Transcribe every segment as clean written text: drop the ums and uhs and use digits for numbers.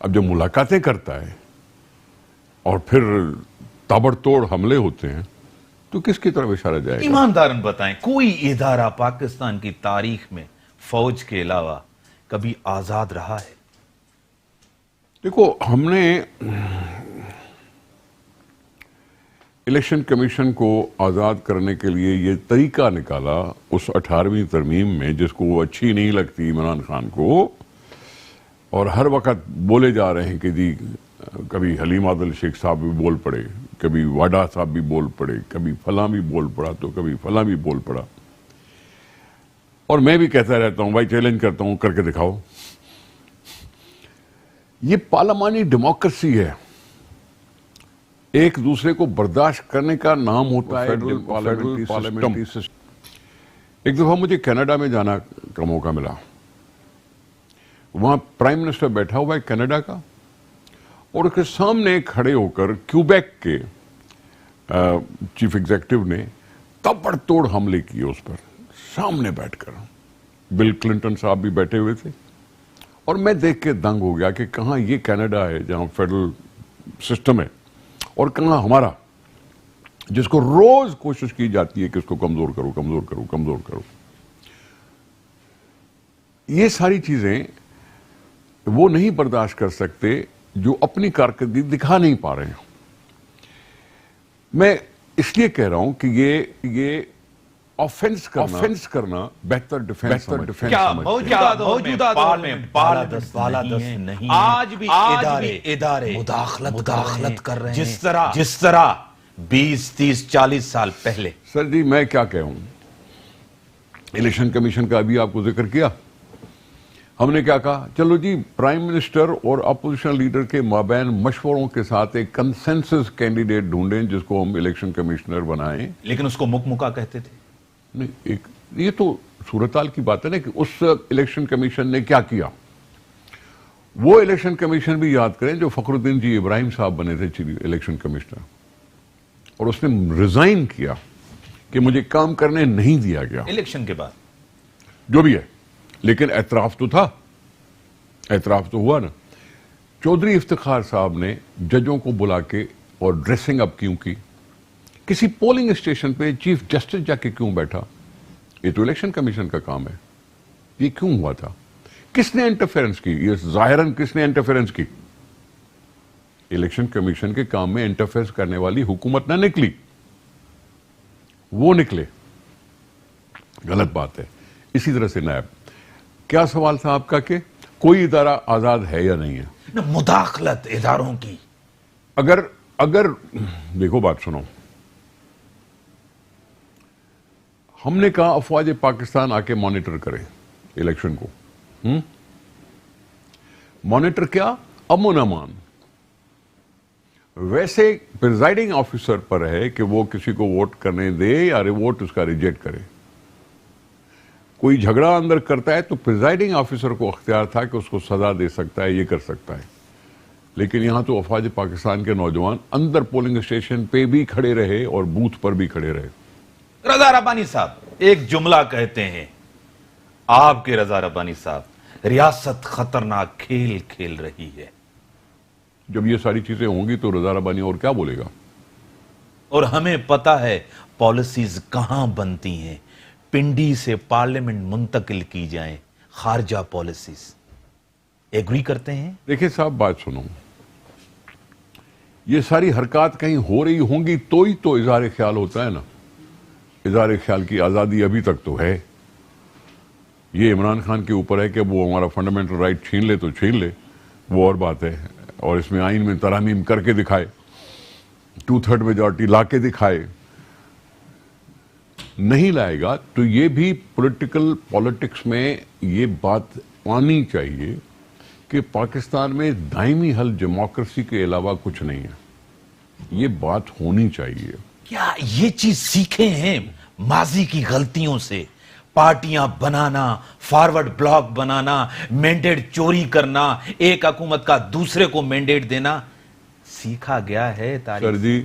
اب جب ملاقاتیں کرتا ہے اور پھر تابڑتوڑ حملے ہوتے ہیں تو کس کی طرف اشارہ جائے گا؟ ایماندارن بتائیں کوئی ادارہ پاکستان کی تاریخ میں فوج کے علاوہ کبھی آزاد رہا ہے؟ دیکھو، ہم نے الیکشن کمیشن کو آزاد کرنے کے لیے یہ طریقہ نکالا اس 18ویں ترمیم میں، جس کو وہ اچھی نہیں لگتی عمران خان کو، اور ہر وقت بولے جا رہے ہیں کہ جی کبھی حلیم عادل شیخ صاحب بھی بول پڑے، کبھی واڈا صاحب بھی بول پڑے، کبھی فلاں بھی بول پڑا تو کبھی فلاں بھی بول پڑا، اور میں بھی کہتا رہتا ہوں بھائی چیلنج کرتا ہوں، کر کے دکھاؤ۔ یہ پارلیمانی ڈیموکریسی ہے، ایک دوسرے کو برداشت کرنے کا نام ہوتا ہے فیڈرل پارلیمنٹری سسٹم۔ ایک دفعہ مجھے کینیڈا میں جانا کا موقع ملا، وہاں پرائم منسٹر بیٹھا ہوا ہے کینیڈا کا، اور اس کے سامنے کھڑے ہو کر کیوبیک کے چیف ایگزیکٹو نے تبڑ توڑ حملے کیے اس پر، سامنے بیٹھ کر۔ بل کلنٹن صاحب بھی بیٹھے ہوئے تھے، اور میں دیکھ کے دنگ ہو گیا کہ کہاں یہ کینیڈا ہے جہاں فیڈرل سسٹم ہے، اور کہاں ہمارا جس کو روز کوشش کی جاتی ہے کہ اس کو کمزور کرو کمزور کرو کمزور کرو۔ یہ ساری چیزیں وہ نہیں برداشت کر سکتے جو اپنی کارکردگی دکھا نہیں پا رہے ہیں۔ میں اس لیے کہہ رہا ہوں کہ یہ آفینس کرنا بہتر ڈیفینس کیا موجودہ دور میں بالادست نہیں، آج بھی ادارے مداخلت کر رہے ہیں جس طرح 20 30 40 سال پہلے؟ سر جی میں کیا کہوں، الیکشن کمیشن کا ابھی آپ کو ذکر کیا، ہم نے کیا کہا، چلو جی پرائم منسٹر اور اپوزیشن لیڈر کے مابین مشوروں کے ساتھ ایک کنسنسس کینڈیڈیٹ ڈھونڈیں جس کو ہم الیکشن کمشنر بنائیں۔ لیکن اس کو مکہ کہتے تھے۔ نہیں، یہ تو صورتحال کی بات ہے نا کہ اس الیکشن کمیشن نے کیا کیا۔ وہ الیکشن کمیشن بھی یاد کریں جو فخر الدین جی ابراہیم صاحب بنے تھے الیکشن کمشنر، اور اس نے ریزائن کیا کہ مجھے کام کرنے نہیں دیا گیا الیکشن کے بعد، جو بھی ہے، لیکن اعتراف تو تھا، اعتراف تو ہوا نا۔ چودھری افتخار صاحب نے ججوں کو بلا کے اور ڈریسنگ اپ کیوں کی، کسی پولنگ اسٹیشن پہ چیف جسٹس جا کے کیوں بیٹھا، یہ تو الیکشن کمیشن کا کام ہے، یہ کیوں ہوا تھا، کس نے انٹرفیرنس کی، یہ ظاہراً کس نے انٹرفیرنس کی، الیکشن کمیشن کے کام میں انٹرفیئر کرنے والی حکومت نہ نکلی، وہ نکلے، غلط بات ہے۔ اسی طرح سے نائب، کیا سوال تھا آپ کا کہ کوئی ادارہ آزاد ہے یا نہیں ہے؟ مداخلت اداروں کی، اگر دیکھو بات سنو، ہم نے کہا افواج پاکستان آ کے مانیٹر کرے الیکشن کو، مانیٹر کیا، امن امان، ویسے پریزائڈنگ آفیسر پر ہے کہ وہ کسی کو ووٹ کرنے دے یا ووٹ اس کا ریجیکٹ کرے۔ کوئی جھگڑا اندر کرتا ہے تو پریزائڈنگ آفیسر کو اختیار تھا کہ اس کو سزا دے سکتا ہے، یہ کر سکتا ہے، لیکن یہاں تو افواج پاکستان کے نوجوان اندر پولنگ اسٹیشن پہ بھی کھڑے رہے اور بوتھ پر بھی کھڑے رہے۔ رضا ربانی صاحب ایک جملہ کہتے ہیں، آپ کے رضا ربانی صاحب، ریاست خطرناک کھیل کھیل رہی ہے۔ جب یہ ساری چیزیں ہوں گی تو رضا ربانی اور کیا بولے گا؟ اور ہمیں پتا ہے پالیسیز کہاں بنتی ہیں، پنڈی سے پارلیمنٹ منتقل کی جائیں، خارجہ پالیسیز۔ ایگری کرتے ہیں؟ دیکھیں صاحب بات سنو، یہ ساری حرکات کہیں ہو رہی ہوں گی تو ہی تو اظہار خیال ہوتا ہے نا۔ اظہار خیال کی آزادی ابھی تک تو ہے، یہ عمران خان کے اوپر ہے کہ وہ ہمارا فنڈامنٹل رائٹ چھین لے تو چھین لے، وہ اور بات ہے، اور اس میں آئین میں ترامیم کر کے دکھائے، 2/3 میجورٹی لا کے دکھائے، نہیں لائے گا تو یہ بھی پولیٹکس میں یہ بات آنی چاہیے کہ پاکستان میں دائمی حل ڈیموکریسی کے علاوہ کچھ نہیں ہے، یہ بات ہونی چاہیے۔ کیا یہ چیز سیکھے ہیں ماضی کی غلطیوں سے؟ پارٹیاں بنانا، فارورڈ بلاک بنانا، مینڈیٹ چوری کرنا، ایک حکومت کا دوسرے کو مینڈیٹ دینا سیکھا گیا ہے تاریخ؟ سر جی،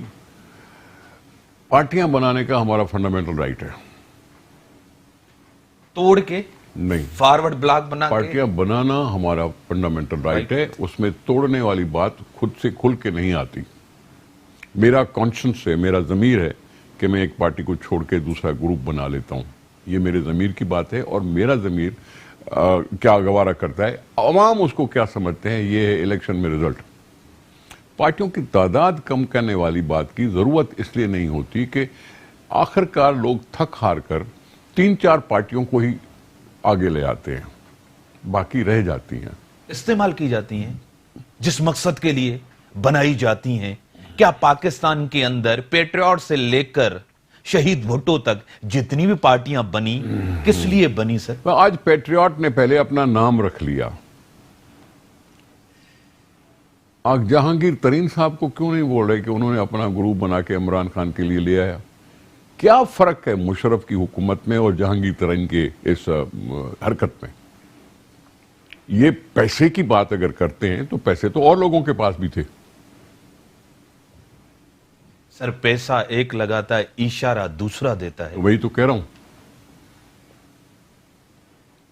پارٹیاں بنانے کا ہمارا فنڈامنٹل رائٹ ہے، توڑ کے نہیں، فارورڈ بلاک بنا کے؟ پارٹیاں بنانا ہمارا فنڈامنٹل رائٹ ہے، اس میں توڑنے والی بات خود سے کھل کے نہیں آتی. میرا کانشنس ہے، میرا ضمیر ہے کہ میں ایک پارٹی کو چھوڑ کے دوسرا گروپ بنا لیتا ہوں. یہ میرے ضمیر کی بات ہے، اور میرا ضمیر کیا گوارا کرتا ہے، عوام اس کو کیا سمجھتے ہیں، یہ ہے الیکشن میں رزلٹ. پارٹیوں کی تعداد کم کرنے والی بات کی ضرورت اس لیے نہیں ہوتی کہ آخر کار لوگ تھک ہار کر 3-4 پارٹیوں کو ہی آگے لے آتے ہیں، باقی رہ جاتی ہیں. استعمال کی جاتی ہیں جس مقصد کے لیے بنائی جاتی ہیں. کیا پاکستان کے اندر پیٹریوٹ سے لے کر شہید بھٹو تک جتنی بھی پارٹیاں بنی کس لیے بنی سر؟ آج پیٹریوٹ نے پہلے اپنا نام رکھ لیا. آج جہانگیر ترین صاحب کو کیوں نہیں بول رہے کہ انہوں نے اپنا گروپ بنا کے عمران خان کے لیے لے آیا؟ کیا فرق ہے مشرف کی حکومت میں اور جہانگیر ترین کے اس حرکت میں؟ یہ پیسے کی بات اگر کرتے ہیں تو پیسے تو اور لوگوں کے پاس بھی تھے. سر پیسہ ایک لگاتا ہے، اشارہ دوسرا دیتا ہے. وہی تو کہہ رہا ہوں،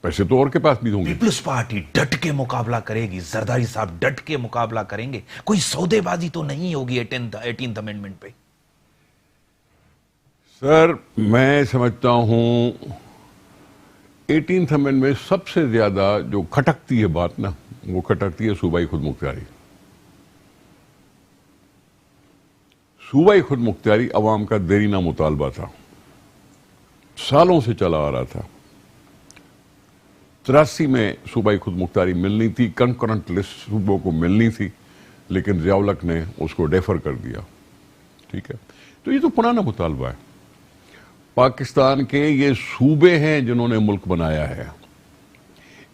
پیسے تو اور کے پاس بھی ہوں گے. پیپلز پارٹی ڈٹ کے مقابلہ کرے گی، زرداری صاحب ڈٹ کے مقابلہ کریں گے. کوئی سودے بازی تو نہیں ہوگی 18th امینڈمنٹ پہ؟ سر میں سمجھتا ہوں 18th امینڈمنٹ میں سب سے زیادہ جو کھٹکتی ہے بات نا، وہ کھٹکتی ہے صوبائی خود مختاری. صوبائی خود مختاری عوام کا دیرینہ مطالبہ تھا، سالوں سے چلا آ رہا تھا. 83 میں صوبائی خود مختاری ملنی تھی، کنکرنٹ لسٹ صوبوں کو ملنی تھی، لیکن ضیاء الحق نے اس کو ڈیفر کر دیا. ٹھیک ہے، تو یہ تو پرانا مطالبہ ہے. پاکستان کے یہ صوبے ہیں جنہوں نے ملک بنایا ہے.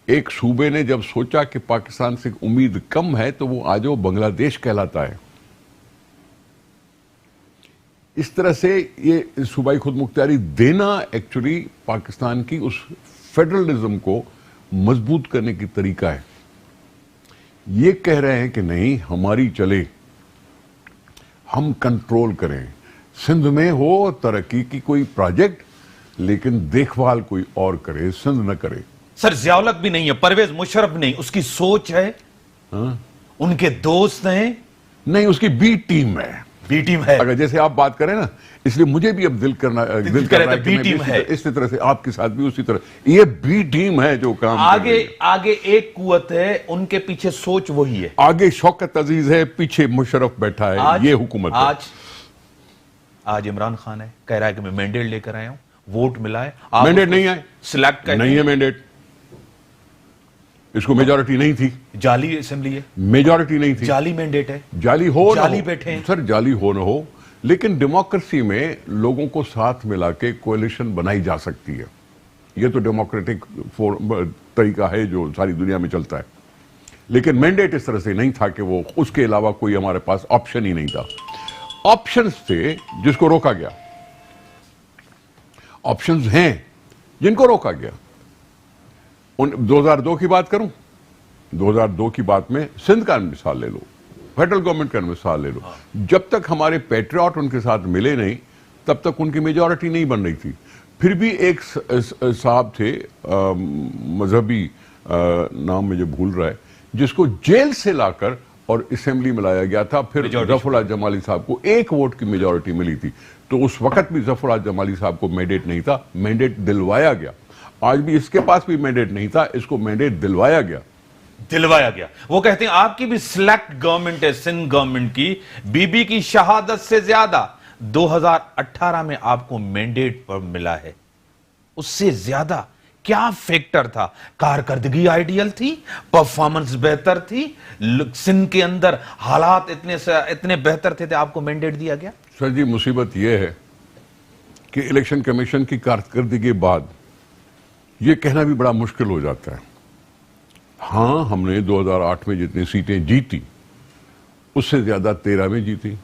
ایک صوبے نے جب سوچا کہ پاکستان سے امید کم ہے تو وہ آج وہ بنگلہ دیش کہلاتا ہے. اس طرح سے یہ صوبائی خود مختاری دینا ایکچولی پاکستان کی اس فیڈرلزم کو مضبوط کرنے کی طریقہ ہے. یہ کہہ رہے ہیں کہ نہیں ہماری چلے، ہم کنٹرول کریں، سندھ میں ہو ترقی کی کوئی پروجیکٹ لیکن دیکھ بھال کوئی اور کرے، سندھ نہ کرے. سر ضیاء الحق بھی نہیں ہے، پرویز مشرف نہیں، اس کی سوچ ہے، ان کے دوست ہیں. نہیں، اس کی بی ٹیم ہے. بی ٹیم ہے. اگر جیسے آپ بات کریں نا، اس لیے مجھے بھی اب دل کر رہا ہے کہ میں اسی طرح سے آپ کے ساتھ بھی اسی طرح، یہ بی ٹیم ہے جو کام آگے ایک قوت ہے، ان کے پیچھے سوچ وہی ہے. آگے شوکت عزیز ہے، پیچھے مشرف بیٹھا ہے. یہ حکومت ہے. آج عمران خان ہے، کہہ رہا ہے کہ میں مینڈیٹ لے کر آیا ہوں، ووٹ ملا ہے. مینڈیٹ نہیں آئے، سلیکٹ نہیں ہے مینڈیٹ. اس کو میجورٹی نہیں تھی. جعلی اسمبلی ہے، میجورٹی نہیں تھی. جعلی مینڈیٹ ہے. جعلی ہو نہ جعلی ہو بیٹھے ہیں. سر، جعلی ہو نہ ہو، لیکن ڈیموکریسی میں لوگوں کو ساتھ ملا کے کوalition بنائی جا سکتی ہے. یہ تو ڈیموکریٹک طریقہ ہے جو ساری دنیا میں چلتا ہے. لیکن مینڈیٹ اس طرح سے نہیں تھا کہ وہ اس کے علاوہ کوئی ہمارے پاس آپشن ہی نہیں تھا. آپشنز تھے جس کو روکا گیا، آپشنز ہیں جن کو روکا گیا. 2002 کی بات کروں، 2002 کی بات میں سندھ کا مثال لے لو، فیڈرل گورنمنٹ کا مثال لے لو. جب تک ہمارے پیٹریوٹ ان کے ساتھ ملے نہیں تب تک ان کی میجورٹی نہیں بن رہی تھی. پھر بھی ایک صاحب تھے مذہبی، نام مجھے بھول رہا ہے، جس کو جیل سے لا کر اور اسمبلی میں لایا گیا تھا. پھر ظفر اللہ جمالی صاحب کو 1 ووٹ کی میجورٹی ملی تھی. تو اس وقت بھی ظفر اللہ جمالی صاحب کو مینڈیٹ نہیں تھا، مینڈیٹ دلوایا گیا. آج بھی اس کے پاس بھی مینڈیٹ نہیں تھا، اس کو مینڈیٹ دلوایا گیا. وہ کہتے ہیں آپ کی بھی سلیکٹ گورنمنٹ ہے، سندھ گورنمنٹ کی. بی بی کی شہادت سے زیادہ 2018 میں آپ کو مینڈیٹ پر ملا ہے. اس سے زیادہ کیا فیکٹر تھا؟ کارکردگی آئیڈیل تھی، پرفارمنس بہتر تھی، سندھ کے اندر حالات اتنے بہتر تھے کہ آپ کو مینڈیٹ دیا گیا. سر جی، مصیبت یہ ہے کہ الیکشن کمیشن کی کارکردگی کے بعد یہ کہنا بھی بڑا مشکل ہو جاتا ہے. ہاں، ہم نے 2008 میں جتنی سیٹیں جیتی اس سے زیادہ 13 میں جیتی،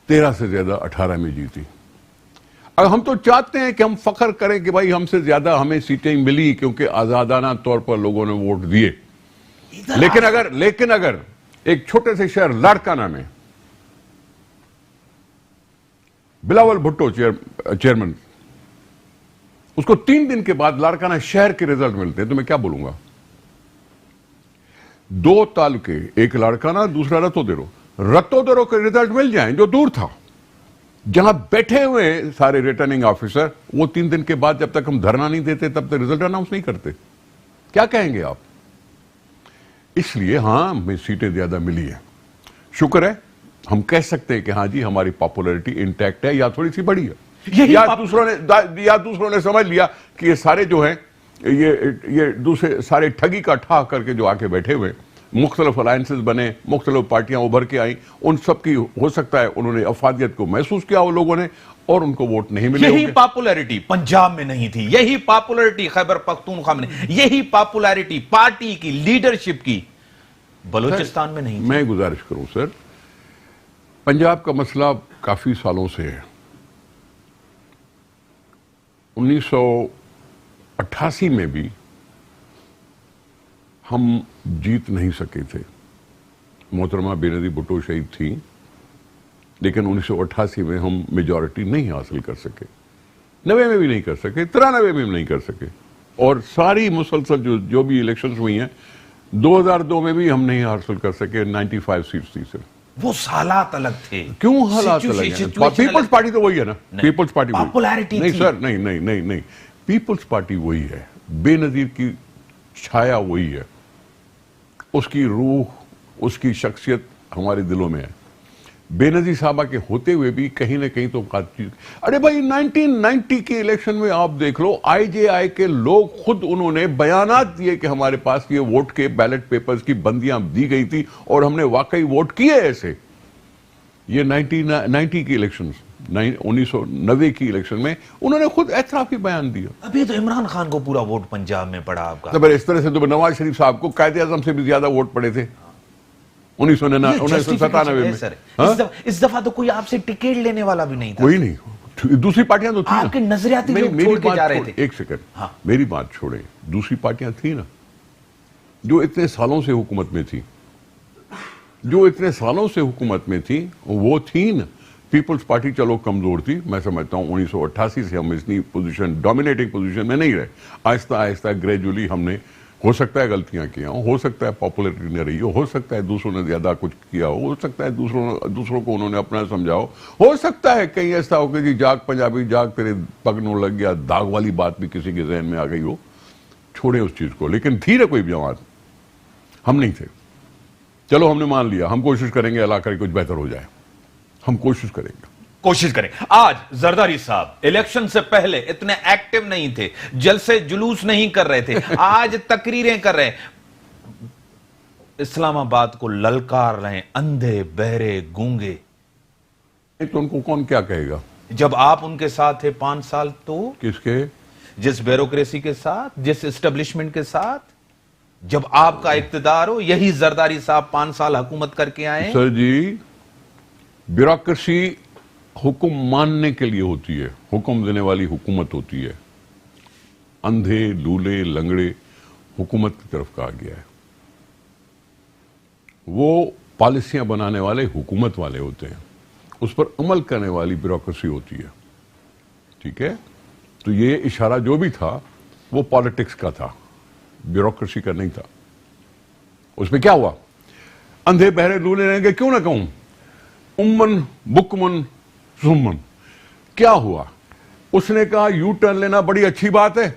13 سے زیادہ 18 میں جیتی. اب ہم تو چاہتے ہیں کہ ہم فخر کریں کہ بھائی ہم سے زیادہ ہمیں سیٹیں ملی کیونکہ آزادانہ طور پر لوگوں نے ووٹ دیے. لیکن اگر ایک چھوٹے سے شہر لاڑکانہ میں بلاول بھٹو چیئرمین، اس کو 3 دن کے بعد لاڑکانہ شہر کے رزلٹ ملتے ہیں. تو میں کیا بولوں گا؟ 2 تعلقے، ایک لاڑکانہ دوسرا رتو دیرو. رتو دیرو کے رزلٹ مل جائیں جو دور تھا، جہاں بیٹھے ہوئے سارے ریٹرننگ آفیسر، وہ 3 دن کے بعد جب تک ہم دھرنا نہیں دیتے تب تک رزلٹ اناؤنس نہیں کرتے. کیا کہیں گے آپ؟ اس لیے ہاں ہمیں سیٹیں زیادہ ملی ہیں، شکر ہے. ہم کہہ سکتے ہیں کہ ہاں جی ہماری پاپولرٹی انٹیکٹ ہے یا تھوڑی سی بڑی ہے، یا دوسروں نے سمجھ لیا کہ یہ سارے جو ہیں یہ دوسرے سارے ٹھگی کا ٹھا کر کے جو آ کے بیٹھے ہوئے، مختلف الائنسز بنے، مختلف پارٹیاں ابھر کے آئیں، ان سب کی ہو سکتا ہے انہوں نے افادیت کو محسوس کیا وہ لوگوں نے اور ان کو ووٹ نہیں ملے. یہی پاپولرٹی پنجاب میں نہیں تھی، یہی پاپولرٹی خیبر پختونخوا میں نہیں، یہی پاپولرٹی پارٹی کی لیڈرشپ کی بلوچستان میں نہیں تھی. میں گزارش کروں سر، پنجاب کا مسئلہ کافی سالوں سے ہے. 1988 میں بھی ہم جیت نہیں سکے تھے. محترمہ بے نظیر بھٹو شہید تھیں، لیکن 1988 میں ہم میجورٹی نہیں حاصل کر سکے. 90 میں بھی نہیں کر سکے، 93 میں بھی نہیں کر سکے. اور ساری مسلسل جو بھی الیکشنز ہوئی ہیں، 2002 میں بھی ہم نہیں حاصل کر سکے. 95 سیٹس تھی صرف. وہ حالات الگ تھے. کیوں حالات الگ ہیں؟ پیپلز پارٹی تو وہی ہے نا. پیپلز پارٹی پاپولرٹی نہیں سر، نہیں. پیپلز پارٹی وہی ہے، بے نظیر کی چھایا وہی ہے، اس کی روح، اس کی شخصیت ہمارے دلوں میں ہے. بے نظیر صاحبہ کے ہوتے ہوئے بھی کہیں نہ کہیں تو ارے بھائی 1990 کے الیکشن میں آپ دیکھ لو، آئی جے آئی کے لوگ خود انہوں نے بیانات دیے کہ ہمارے پاس یہ ووٹ کے بیلٹ پیپرز کی بندیاں دی گئی تھی اور ہم نے واقعی ووٹ کیے ایسے. یہ 1990 کی الیکشنز، 1990 کی الیکشن میں انہوں نے خود اعترافی بیان دیا. ابھی تو عمران خان کو پورا ووٹ پنجاب میں پڑا آپ کا. اس طرح سے تو نواز شریف صاحب کو قائد اعظم سے بھی زیادہ ووٹ پڑے تھے 1997 میں. اس دفعہ تو کوئی آپ سے ٹکٹ لینے والا بھی نہیں تھا. کوئی نہیں. دوسری پارٹیاں تو تھیں. آپ کے نظریاتی لوگ چھوڑ کے جا رہے تھے. ایک سیکنڈ، میری بات چھوڑیں. دوسری پارٹیاں تھیں نا جو اتنے سالوں سے حکومت میں تھی، وہ تھیں نا. پیپلز پارٹی چلو کمزور تھی، میں سمجھتا ہوں 1988 سے ہم اتنی ڈومینیٹنگ پوزیشن میں نہیں رہے. آہستہ آہستہ گریجولی ہم نے، ہو سکتا ہے غلطیاں کیا ہو سکتا ہے پاپولرٹی نہ رہی ہو سکتا ہے دوسروں نے زیادہ کچھ کیا ہو سکتا ہے دوسروں کو انہوں نے اپنا سمجھا ہو سکتا ہے کہیں ایسا ہو کہ جی جاگ پنجابی جاگ تیرے پگنوں لگ گیا، داغ والی بات بھی کسی کے ذہن میں آ گئی ہو. چھوڑیں اس چیز کو. لیکن تھی نا کوئی جماعت، ہم نہیں تھے. چلو ہم نے مان لیا، ہم کوشش کریں گے اللہ کرے کچھ بہتر ہو جائے. ہم کوشش کریں. آج زرداری صاحب الیکشن سے پہلے اتنے ایکٹیو نہیں تھے، جلسے جلوس نہیں کر رہے تھے، آج تقریریں کر رہے ہیں، اسلام آباد کو للکار رہے ہیں، اندھے بہرے گونگے. تو ان کو کون کیا کہے گا؟ جب آپ ان کے ساتھ تھے 5 سال، تو کس کے؟ جس بیوروکریسی کے ساتھ، جس اسٹیبلشمنٹ کے ساتھ، جب آپ کا اقتدار ہو. یہی زرداری صاحب 5 سال حکومت کر کے آئے. سر جی، بیوروکریسی حکم ماننے کے لیے ہوتی ہے، حکم دینے والی حکومت ہوتی ہے. اندھے لولے لنگڑے حکومت کی طرف کہا گیا ہے. وہ پالیسیاں بنانے والے حکومت والے ہوتے ہیں، اس پر عمل کرنے والی بیوروکریسی ہوتی ہے. ٹھیک ہے؟ تو یہ اشارہ جو بھی تھا وہ پالیٹکس کا تھا، بیوروکریسی کا نہیں تھا. اس میں کیا ہوا؟ اندھے بہرے لولے رہیں گے، کیوں نہ کہوں امن بکمن زمن. کیا ہوا؟ اس نے کہا یو ٹرن لینا بڑی اچھی بات ہے.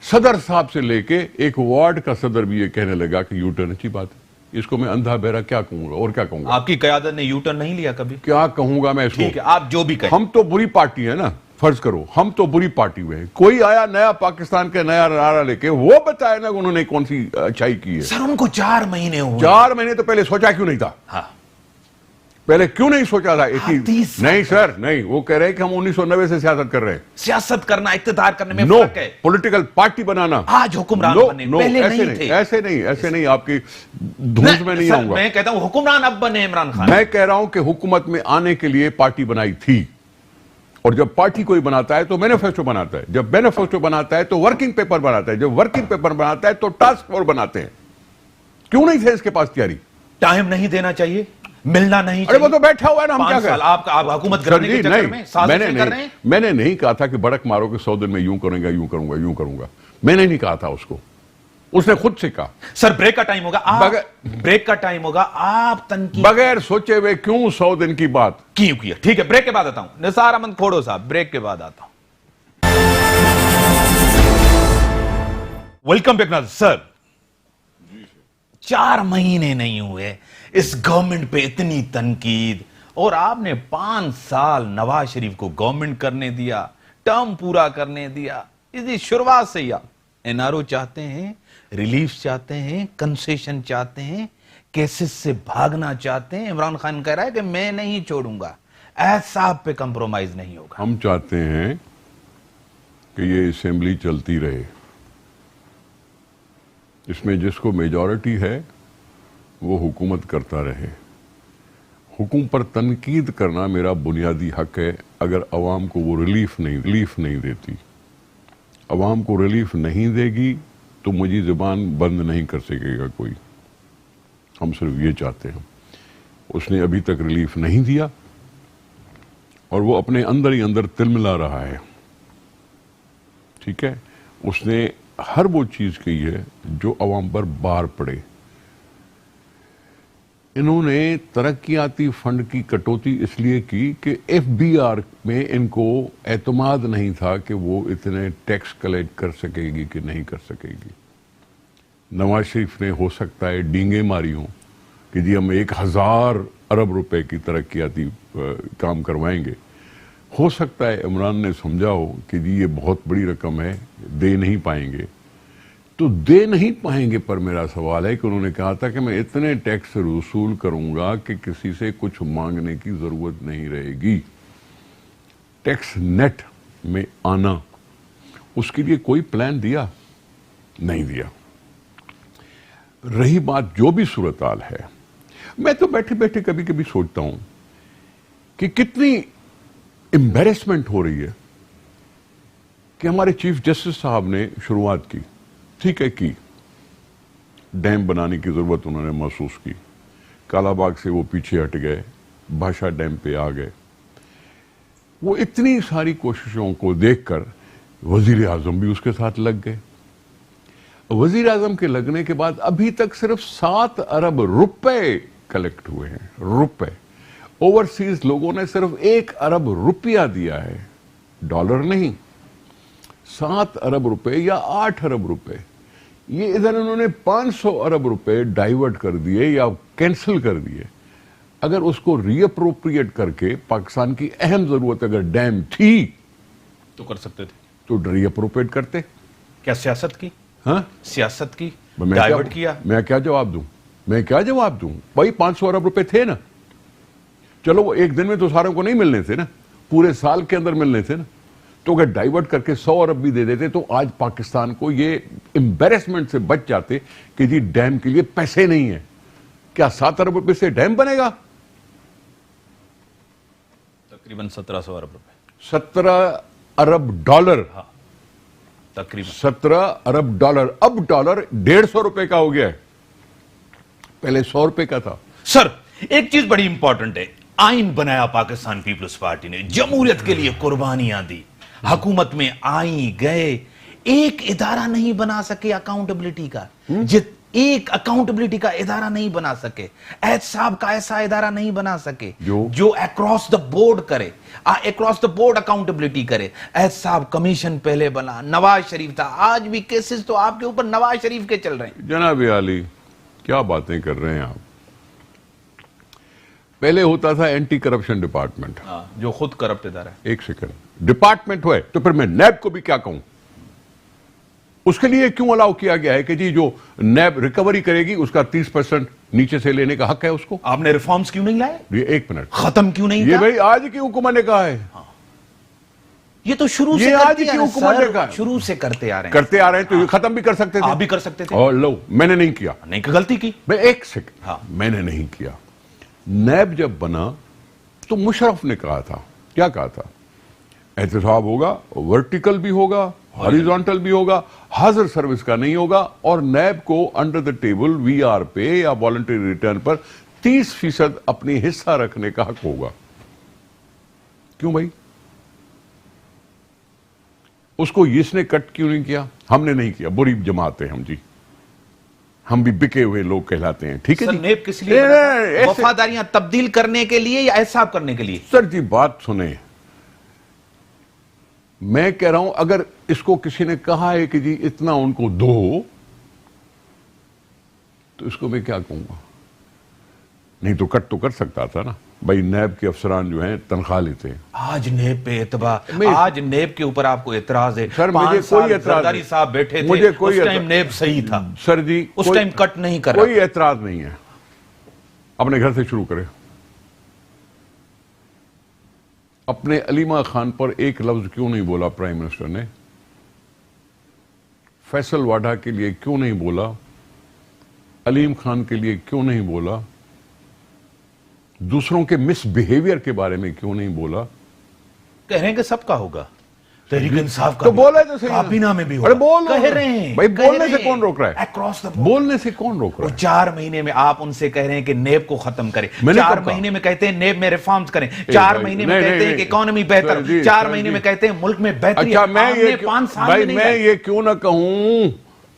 صدر صاحب سے لے کے ایک وارڈ کا صدر بھی یہ کہنے لگا کہ یو ٹرن اچھی بات ہے. اس کو میں اندھا بہرا کیا کہوں گا اور کیا کہوں گا؟ آپ کی قیادت نے یو ٹرن نہیں لیا کبھی. کیا کہوں گا میں اس کو؟ ٹھیک ہے، آپ جو بھی کہیں. ہم تو بری پارٹی ہے نا، فرض کرو ہم تو بری پارٹی ہوئے ہیں. کوئی آیا نیا پاکستان کا نیا نعرہ لے کے، وہ بتائے نا انہوں نے کون سی اچھائی کی ہے. سر ان کو 4 مہینے ہوئے. 4 مہینے تو پہلے سوچا کیوں نہیں تھا؟ ہاں، پہلے کیوں نہیں سوچا تھا؟ نہیں سر، نہیں. وہ کہہ رہے ہیں کہ ہم 1990 سے سیاست کر رہے ہیں. سیاست کرنا اقتدار کرنے میں نو، فرق ہے. پولیٹیکل پارٹی بنانا. آج حکمران بنے، پہلے نہیں تھے. ایسے نہیں آپ کی دھوس میں نہیں آؤں گا. میں کہتا ہوں حکمران اب بنے عمران خان. میں کہہ رہا ہوں کہ حکومت میں آنے کے لیے پارٹی بنائی تھی، اور جب پارٹی کوئی بناتا ہے تو مینیفیسٹو بناتا ہے. جب مینیفیسٹو بناتا ہے تو ورکنگ پیپر بناتا ہے. جب ورکنگ پیپر بناتا ہے تو ٹاسک فورس بناتے ہیں. کیوں نہیں تھے اس کے پاس تیاری؟ ٹائم نہیں دینا چاہیے. ملنا نہیں ارے وہ تو بیٹھا ہوا ہے نا, ہم کیا کریں. آپ حکومت کرانے کے چکر میں سازشیں کر رہے ہیں. میں نے نہیں کہا تھا کہ بڑک مارو کہ 100 دن میں یوں کروں گا, یوں کروں گا, یوں کروں گا. میں نے نہیں کہا تھا اس کو, اس نے خود سے کہا. سر بریک کا ٹائم ہوگا, بریک کا ٹائم ہوگا, آپ تنقید بغیر سوچے ہوئے کیوں 100 دن کی بات کیوں کیا. ٹھیک ہے, بریک کے بعد آتا ہوں. نثار احمد کھوڑو صاحب, بریک کے بعد آتا ہوں. ویلکم بیک ناظرین. سر 4 مہینے نہیں ہوئے اس گورنمنٹ پہ اتنی تنقید, اور آپ نے 5 سال نواز شریف کو گورنمنٹ کرنے دیا, ٹرم پورا کرنے دیا. اس شروعات سے ہی آپ NRO چاہتے ہیں, ریلیف چاہتے ہیں, کنسیشن چاہتے ہیں, کیسز سے بھاگنا چاہتے ہیں. عمران خان کہہ رہا ہے کہ میں نہیں چھوڑوں گا, احتساب پہ کمپرومائز نہیں ہوگا. ہم چاہتے ہیں کہ یہ اسمبلی چلتی رہے, اس میں جس کو میجورٹی ہے وہ حکومت کرتا رہے. حکومت پر تنقید کرنا میرا بنیادی حق ہے. اگر عوام کو وہ ریلیف نہیں دیتی, عوام کو ریلیف نہیں دے گی تو مجھے زبان بند نہیں کر سکے گا کوئی. ہم صرف یہ چاہتے ہیں. اس نے ابھی تک ریلیف نہیں دیا اور وہ اپنے اندر ہی اندر تلملا رہا ہے. ٹھیک ہے, اس نے ہر وہ چیز کی ہے جو عوام پر بار پڑے. انہوں نے ترقیاتی فنڈ کی کٹوتی اس لیے کی کہ FBR میں ان کو اعتماد نہیں تھا کہ وہ اتنے ٹیکس کلیکٹ کر سکے گی کہ نہیں کر سکے گی. نواز شریف نے ہو سکتا ہے ڈینگے ماری ہوں کہ جی ہم 1000 ارب روپے کی ترقیاتی کام کروائیں گے. ہو سکتا ہے عمران نے سمجھا ہو کہ جی یہ بہت بڑی رقم ہے, دے نہیں پائیں گے. تو دے نہیں پائیں گے پر میرا سوال ہے کہ انہوں نے کہا تھا کہ میں اتنے ٹیکس وصول کروں گا کہ کسی سے کچھ مانگنے کی ضرورت نہیں رہے گی. ٹیکس نیٹ میں آنا, اس کے لیے کوئی پلان دیا نہیں دیا. رہی بات جو بھی صورتحال ہے, میں تو بیٹھے بیٹھے کبھی کبھی سوچتا ہوں کہ کتنی امبیرسمنٹ ہو رہی ہے کہ ہمارے چیف جسٹس صاحب نے شروعات کی. ٹھیک ہے, کی ڈیم بنانے کی ضرورت انہوں نے محسوس کی, کالا باغ سے وہ پیچھے ہٹ گئے, بھاشا ڈیم پہ آ گئے. وہ اتنی ساری کوششوں کو دیکھ کر وزیر اعظم بھی اس کے ساتھ لگ گئے. وزیر اعظم کے لگنے کے بعد ابھی تک صرف 7 ارب روپے کلیکٹ ہوئے ہیں. روپے اوورسیز لوگوں نے صرف 1 ارب روپیہ دیا ہے, ڈالر نہیں. 7 ارب روپے یا 8 ارب روپے, یہ ادھر انہوں نے 500 ارب روپے ڈائیورٹ کر دیے یا کینسل کر دیے. اگر اس کو ری اپروپریٹ کر کے پاکستان کی اہم ضرورت اگر ڈیم تھی تو کر سکتے تھے, تو ری اپروپریٹ کرتے. کیا سیاست کی؟ ہاں سیاست کی, ڈائیورٹ کیا. میں کیا جواب دوں بھائی 500 ارب روپے تھے نا, چلو وہ ایک دن میں تو ساروں کو نہیں ملنے تھے نا, پورے سال کے اندر ملنے تھے نا. تو اگر ڈائیورٹ کر کے 100 ارب بھی دے دیتے تو آج پاکستان کو یہ امبیرسمنٹ سے بچ جاتے کہ جی ڈیم کے لیے پیسے نہیں ہیں. کیا 7 ارب روپے سے ڈیم بنے گا؟ تقریباً 1700 ارب روپے. 17 ارب ڈالر. تقریباً 17 ارب ڈالر. اب ڈالر 150 روپے کا ہو گیا ہے, پہلے 100 روپے کا تھا. سر ایک چیز بڑی امپورٹنٹ ہے, آئین بنایا پاکستان پیپلز پارٹی نے, جمہوریت کے لیے قربانیاں دی, حکومت میں آئی گئے, ایک ادارہ نہیں بنا سکے اکاؤنٹیبلٹی کا. ایک اکاؤنٹیبلٹی کا ادارہ نہیں بنا سکے, احتساب کا ایسا ادارہ نہیں بنا سکے جو اکراس دا بورڈ کرے, اکراس دا بورڈ اکاؤنٹیبلٹی کرے. احتساب کمیشن پہلے بنا, نواز شریف تھا, آج بھی کیسز تو آپ کے اوپر نواز شریف کے چل رہے ہیں. جناب عالی کیا باتیں کر رہے ہیں آپ. پہلے ہوتا تھا اینٹی کرپشن ڈپارٹمنٹ, جو خود کرپٹ ادارہ ہے. ایک سیکنڈ, ڈپارٹمنٹ ہوئے تو پھر میں نیب کو بھی کیا کہوں. اس کے لیے کیوں الاؤ کیا گیا ہے کہ جی جو نیب ریکوری کرے گی اس کا 30% نیچے سے لینے کا حق ہے اس کو. آپ نے ریفارمز کیوں نہیں لائے؟ یہ ایک منٹ, ختم کیوں نہیں یہ بھائی آج کی حکومت نے کہا ہے. یہ تو شروع سے شروع سے کرتے آ رہے ہیں تو یہ ختم بھی کر سکتے تھے. آپ بھی کر سکتے تھے. اور لو, میں نے نہیں کیا. نہیں, غلطی کی. میں ایک سیکنڈ, میں نے نہیں کیا. نیب جب بنا تو مشرف نے کہا تھا, کیا کہا تھا, احتساب ہوگا, ورٹیکل بھی ہوگا, ہاریزونٹل بھی ہوگا, حاضر سروس کا نہیں ہوگا, اور نیب کو under the table V R پہ یا والنٹری ریٹرن پر 30% اپنی حصہ رکھنے کا حق ہوگا. کیوں بھائی؟ اس کو اس نے کٹ کیوں نہیں کیا؟ ہم نے نہیں کیا. بری جماعت ہے ہم جی, ہم بھی بکے ہوئے لوگ کہلاتے ہیں. ٹھیک ہے سر جی. نیب کس لیے بنا تھا؟ وفاداریاں تبدیل کرنے کے لیے یا احساب کرنے کے لیے؟ سر جی بات سنیں, میں کہہ رہا ہوں اگر اس کو کسی نے کہا ہے کہ جی اتنا ان کو دو, تو اس کو میں کیا کہوں گا؟ نہیں تو کٹ تو کر سکتا تھا نا بھائی. نیب کے افسران جو ہیں تنخواہ لیتے ہیں. آج نیب پہ اعتبار, آج نیب کے اوپر آپ کو اعتراض ہے؟ سر مجھے 5 سال کوئی اعتراض زرداری صاحب بیٹھے مجھے تھے, کوئی اس ٹائم نیب صحیح تھا. سر جی اس ٹائم کٹ نہیں کر رہا. کوئی اعتراض نہیں ہے. اپنے گھر سے شروع کریں. اپنے علیمہ خان پر ایک لفظ کیوں نہیں بولا پرائم منسٹر نے؟ فیصل واڈھا کے لیے کیوں نہیں بولا؟ علیم خان کے لیے کیوں نہیں بولا؟ دوسروں کے مس بیہیویئر کے بارے میں کیوں نہیں بولا؟ کہہ رہے ہیں کہ سب کا ہوگا, تحریک انصاف کا تو بولا تو صحیح. کابینہ میں بھی ارے ہوگا. بول کہہ رہے ہیں بھائی, بولنے سے کون روک رہا ہے؟ اکراس دا بولنے سے کون روک رہا ہے؟ 4 مہینے میں آپ ان سے کہہ رہے ہیں کہ نیب کو ختم کریں. میں نے 4 کب کہا؟ مہینے میں کہتے ہیں نیب میں ریفارمز کریں. 4 مہینے میں کہتے ہیں کہ اکانومی بہتر. 4 مہینے میں کہتے ہیں ملک میں بہتری. اچھا میں 5 سال میں یہ کیوں نہ کہوں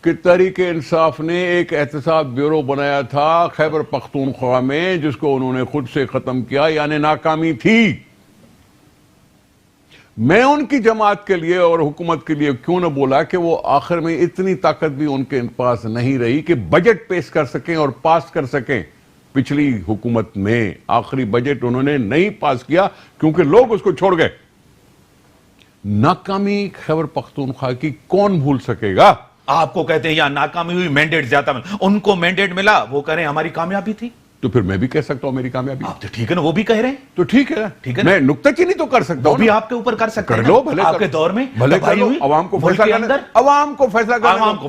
کہ تحریک انصاف نے ایک احتساب بیورو بنایا تھا خیبر پختونخوا میں, جس کو انہوں نے خود سے ختم کیا, یعنی ناکامی تھی. میں ان کی جماعت کے لیے اور حکومت کے لیے کیوں نہ بولا کہ وہ آخر میں اتنی طاقت بھی ان کے پاس نہیں رہی کہ بجٹ پیش کر سکیں اور پاس کر سکیں. پچھلی حکومت میں آخری بجٹ انہوں نے نہیں پاس کیا کیونکہ لوگ اس کو چھوڑ گئے. ناکامی خیبر پختونخوا کی کون بھول سکے گا؟ آپ کو کہتے ہیں یا ناکامی ہوئی, مینڈیٹ زیادہ ملا. ان کو مینڈیٹ ملا, وہ کہہ رہے ہیں ہماری کامیابی تھی. تو پھر میں بھی کہہ سکتا ہوں میری کامیابی. آپ تو ٹھیک ہے نا, وہ بھی کہہ رہے ہیں. تو ٹھیک ہے نا, میں نکتہ چینی تو کر سکتا ہوں. وہ بھی آپ کے اوپر کر سکتے ہیں. کر لو بھلے, آپ کے دور میں بھلے کر لو. عوام کو فیصلہ کرنے, عوام کو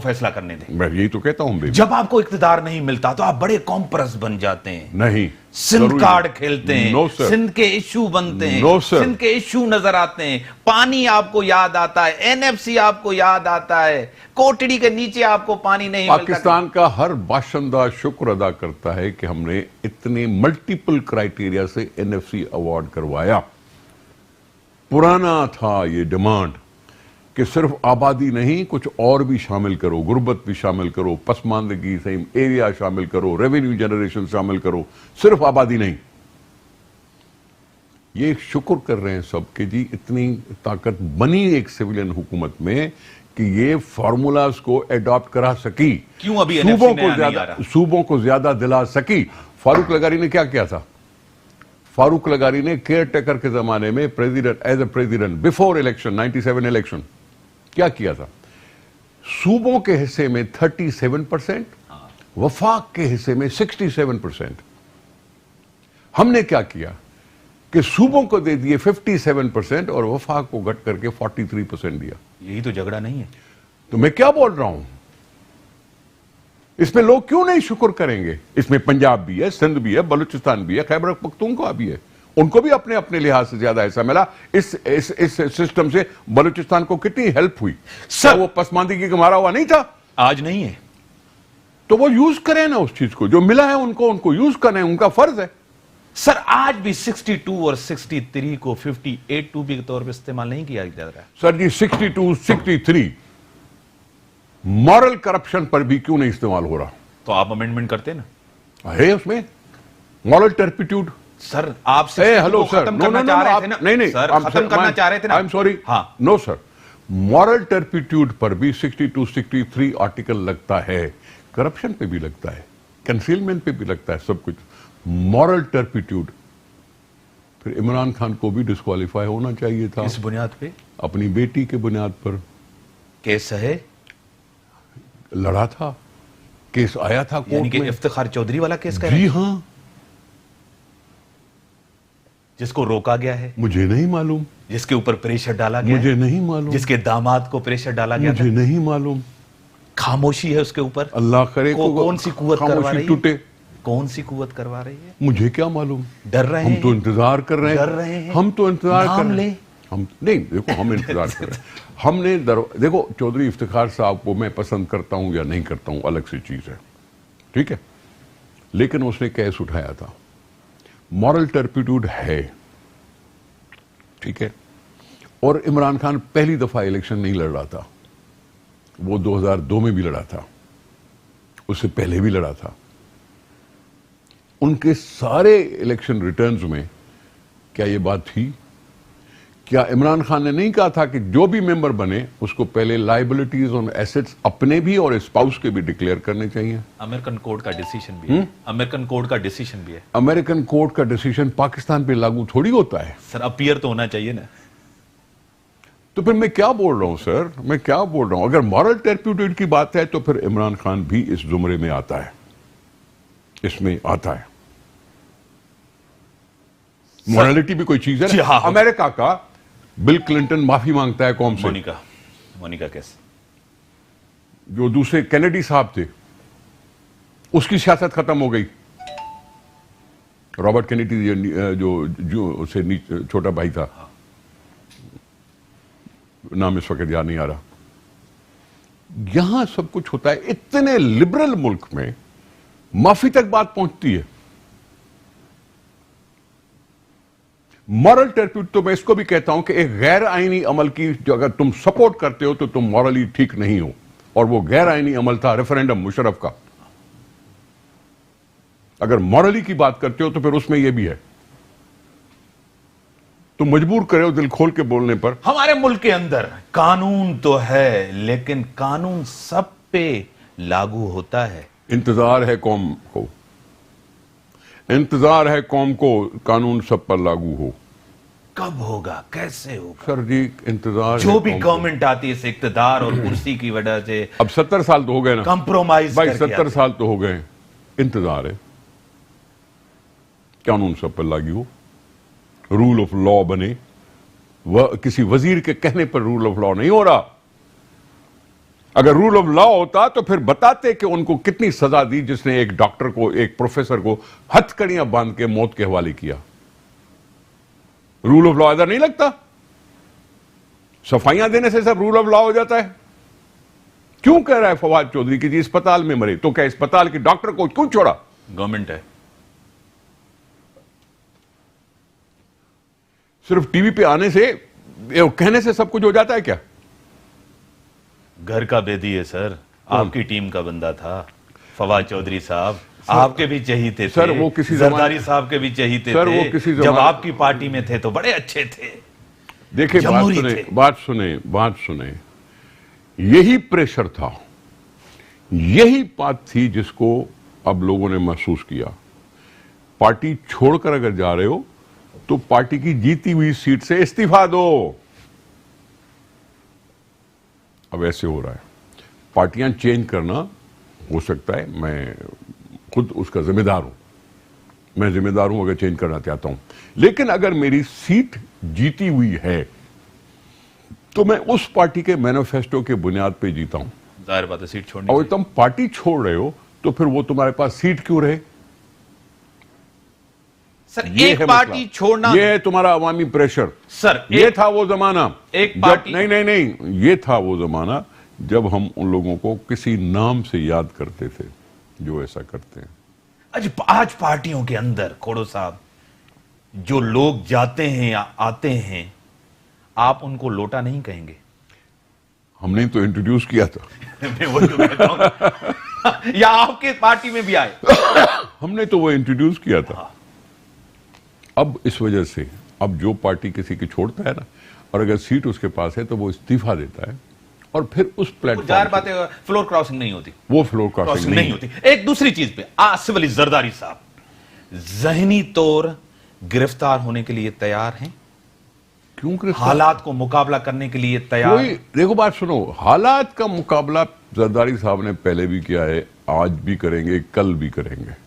فیصلہ کرنے دیں. میں یہی تو کہتا ہوں. جب آپ کو اقتدار نہیں ملتا تو آپ بڑے کمپرس بن جاتے ہیں. نہیں, سندھ کارڈ کھیلتے ہیں, سندھ کے ایشو بنتے ہیں, سندھ کے ایشو نظر آتے ہیں. پانی آپ کو یاد آتا ہے, این ایف سی آپ کو یاد آتا ہے, کوٹڑی کے نیچے آپ کو پانی نہیں ملتا. پاکستان کا ہر باشندہ شکر ادا کرتا ہے کہ ہم نے اتنے ملٹیپل کرائیٹیریا سے این ایف سی ایوارڈ کروایا. پرانا تھا یہ ڈیمانڈ کہ صرف آبادی نہیں, کچھ اور بھی شامل کرو, غربت بھی شامل کرو, پسماندگی سے ایریا شامل کرو, ریونیو جنریشن شامل کرو, صرف آبادی نہیں. یہ شکر کر رہے ہیں سب کہ جی اتنی طاقت بنی ایک سویلین حکومت میں کہ یہ فارمولاز کو ایڈاپٹ کرا سکی, کیوں ابھی صوبوں کو زیادہ دلا سکی. فاروق لغاری نے کیا کیا تھا؟ فاروق لغاری نے کیئر ٹیکر کے زمانے میں as a president before election 97 election کیا کیا تھا؟ صوبوں کے حصے میں 37%, وفاق کے حصے میں 67%. ہم نے کیا کیا کہ صوبوں کو دے دیے 57% اور وفاق کو گھٹ کر کے 43% دیا. یہی تو جھگڑا نہیں ہے. تو میں کیا بول رہا ہوں, اس میں لوگ کیوں نہیں شکر کریں گے؟ اس میں پنجاب بھی ہے, سندھ بھی ہے, بلوچستان بھی ہے, خیبر پختونخوا بھی ہے. ان کو بھی اپنے اپنے لحاظ سے زیادہ ایسا ملا. اس سسٹم سے بلوچستان کو کتنی ہیلپ ہوئی. سر وہ پسماندگی کا مارا ہوا نہیں تھا, آج نہیں ہے. تو وہ یوز کریں نا اس چیز کو, جو ملا ہے ان کو یوز کریں, ان کا فرض ہے. سر آج بھی 62 اور 63 کو 58 کے طور پہ استعمال نہیں کیا جا رہا ہے. سر جی 62 63 مورل کرپشن پر بھی کیوں نہیں استعمال ہو رہا؟ تو آپ امینڈمنٹ کرتے نا, ہے اس میں مورل ٹرپیٹیوڈ. سر آپ سے ختم کرنا چاہ رہے تھے نا. نہیں, سر ختم کرنا چاہ رہے تھے نا. آئی ایم سوری, ہاں نو سر, مورل ٹرپیٹیوڈ پر بھی 62 63 آرٹیکل لگتا ہے, کرپشن پہ بھی لگتا ہے, کنسیلمنٹ پہ بھی لگتا ہے, سب کچھ. مورل ٹرپیٹیوڈ پھر عمران خان کو بھی ڈسکوالیفائی ہونا چاہیے تھا. اس بنیاد پہ؟ اپنی بیٹی کے بنیاد پر. کیس ہے, لڑا تھا, کیس آیا تھا کورٹ میں. یعنی کہ افتخار چودھری والا کیس کا؟ جی ہاں. جس کو روکا گیا ہے؟ مجھے نہیں معلوم. جس کے اوپر پریشر ڈالا گیا؟ مجھے نہیں معلوم. جس کے داماد کو پریشر ڈالا گیا؟ مجھے نہیں معلوم. خاموشی ہے اس کے اوپر. اللہ کرے کون سی قوت کروا رہی ہے؟ ٹوٹے. کون سی قوت کروا رہی ہے؟ مجھے کیا معلوم. ڈر رہے ہیں؟ ہم تو انتظار کر رہے ہیں. ڈر رہے ہیں؟ ہم تو انتظار کر رہے ہیں. ہم نہیں, دیکھو ہم انتظار کر رہے ہیں. ہم نے دیکھو چودھری افتخار صاحب کو میں پسند کرتا ہوں یا نہیں کرتا ہوں الگ سی چیز ہے, ٹھیک ہے. لیکن اس نے کیس اٹھایا تھا. مورل ٹرپیٹیوڈ ہے, ٹھیک ہے. اور عمران خان پہلی دفعہ الیکشن نہیں لڑ رہا تھا, وہ 2002 میں بھی لڑا تھا, اس سے پہلے بھی لڑا تھا. ان کے سارے الیکشن ریٹرنز میں کیا یہ بات تھی؟ کیا عمران خان نے نہیں کہا تھا کہ جو بھی ممبر بنے اس کو پہلے لائبلٹیز اور ایسٹس اپنے بھی اور اسپاؤس کے بھی ڈکلیئر کرنے چاہیے؟ امریکن کوڈ کا ڈیسیشن بھی ہے. امریکن کوڈ کا ڈیسیشن بھی ہے. امریکن کوڈ کا ڈیسیشن پاکستان پہ لاگو تھوڑی ہوتا ہے سر. اپیئر تو ہونا چاہیے نا. تو پھر میں کیا بول رہا ہوں سر, میں کیا بول رہا ہوں؟ اگر مورل ٹرپیٹیوڈ کی بات ہے تو پھر عمران خان بھی اس زمرے میں آتا ہے, اس میں آتا ہے. مورالٹی بھی کوئی چیز ہے. امریکہ کا بل کلنٹن معافی مانگتا ہے قوم سے. مونیکا کیس جو دوسرے کینیڈی صاحب تھے اس کی سیاست ختم ہو گئی. رابرٹ کینیڈی جو اسے چھوٹا بھائی تھا, نام اس وقت یاد نہیں آ رہا. یہاں سب کچھ ہوتا ہے. اتنے لبرل ملک میں معافی تک بات پہنچتی ہے. مورل ٹرپیوڈ تو میں اس کو بھی کہتا ہوں کہ ایک غیر آئینی عمل کی جو اگر تم سپورٹ کرتے ہو تو تم مورلی ٹھیک نہیں ہو, اور وہ غیر آئینی عمل تھا ریفرینڈم مشرف کا. اگر مورلی کی بات کرتے ہو تو پھر اس میں یہ بھی ہے. تم مجبور کرے ہو دل کھول کے بولنے پر. ہمارے ملک کے اندر قانون تو ہے لیکن قانون سب پہ لاگو ہوتا ہے. انتظار ہے قوم کو, انتظار ہے قوم کو قانون سب پر لاگو ہو. کب ہوگا, کیسے ہوگا؟ سر جی انتظار جو بھی گورنمنٹ آتی ہے اس اقتدار اور کرسی کی وجہ سے اب 70 سال تو ہو گئے نا, کمپرومائز بھائی 70 سال تو ہو گئے. انتظار ہے قانون سب پر لاگو ہو, رول آف لا بنے. کسی وزیر کے کہنے پر رول آف لا نہیں ہو رہا. اگر رول آف لا ہوتا تو پھر بتاتے کہ ان کو کتنی سزا دی جس نے ایک ڈاکٹر کو, ایک پروفیسر کو ہتھکڑیاں باندھ کے موت کے حوالے کیا. رول آف لا ادھر نہیں لگتا. صفائیاں دینے سے سب رول آف لا ہو جاتا ہے. کیوں کہہ رہا ہے فواد چودھری کہ جی اسپتال میں مرے, تو کیا اسپتال کے ڈاکٹر کو کیوں چھوڑا؟ گورنمنٹ ہے. صرف ٹی وی پہ آنے سے کہنے سے سب کچھ ہو جاتا ہے کیا؟ گھر کا بیدی ہے سر. آپ کی ٹیم کا بندہ تھا فواد چودھری صاحب. آپ کے بھی چہیتے تھے, وہ کسی زرداری صاحب کے بھی چہیتے تھے. جب آپ کی پارٹی میں تھے تو بڑے اچھے تھے. دیکھیں بات سنیں. یہی پریشر تھا, یہی بات تھی جس کو اب لوگوں نے محسوس کیا. پارٹی چھوڑ کر اگر جا رہے ہو تو پارٹی کی جیتی ہوئی سیٹ سے استعفا دو. اب ایسے ہو رہا ہے. پارٹیاں چینج کرنا ہو سکتا ہے, میں خود اس کا ذمہ دار ہوں, میں ذمہ دار ہوں اگر چینج کرنا چاہتا ہوں. لیکن اگر میری سیٹ جیتی ہوئی ہے تو میں اس پارٹی کے مینیفیسٹو کے بنیاد پہ جیتا ہوں. ظاہر بات ہے سیٹ چھوڑنی. اور تم پارٹی چھوڑ رہے ہو تو پھر وہ تمہارے پاس سیٹ کیوں رہے؟ سر ایک پارٹی چھوڑنا, یہ ہے تمہارا عوامی پریشر. سر یہ تھا وہ زمانہ, ایک پارٹی نہیں, یہ تھا وہ زمانہ جب ہم ان لوگوں کو کسی نام سے یاد کرتے تھے جو ایسا کرتے ہیں. آج پارٹیوں کے اندر کھوڑو صاحب جو لوگ جاتے ہیں یا آتے ہیں, آپ ان کو لوٹا نہیں کہیں گے. ہم نے تو انٹروڈیوس کیا تھا. میں وہی تو کہتا ہوں. یا آپ کے پارٹی میں بھی آئے. ہم نے تو وہ انٹروڈیوس کیا تھا. اب اس وجہ سے اب جو پارٹی کسی کی چھوڑتا ہے نا, اور اگر سیٹ اس کے پاس ہے تو وہ استعفا دیتا ہے, اور پھر اس پلیٹ ظاہر بات ہے فلور کراسنگ نہیں ہوتی. وہ فلور کراسنگ نہیں ہوتی. ایک دوسری چیز پہ آصف علی زرداری صاحب ذہنی طور گرفتار ہونے کے لیے تیار ہیں؟ کیوں گرفتار؟ حالات کو مقابلہ کرنے کے لیے تیار ہیں؟ دیکھو بات سنو, حالات کا مقابلہ زرداری صاحب نے پہلے بھی کیا ہے, آج بھی کریں گے, کل بھی کریں گے.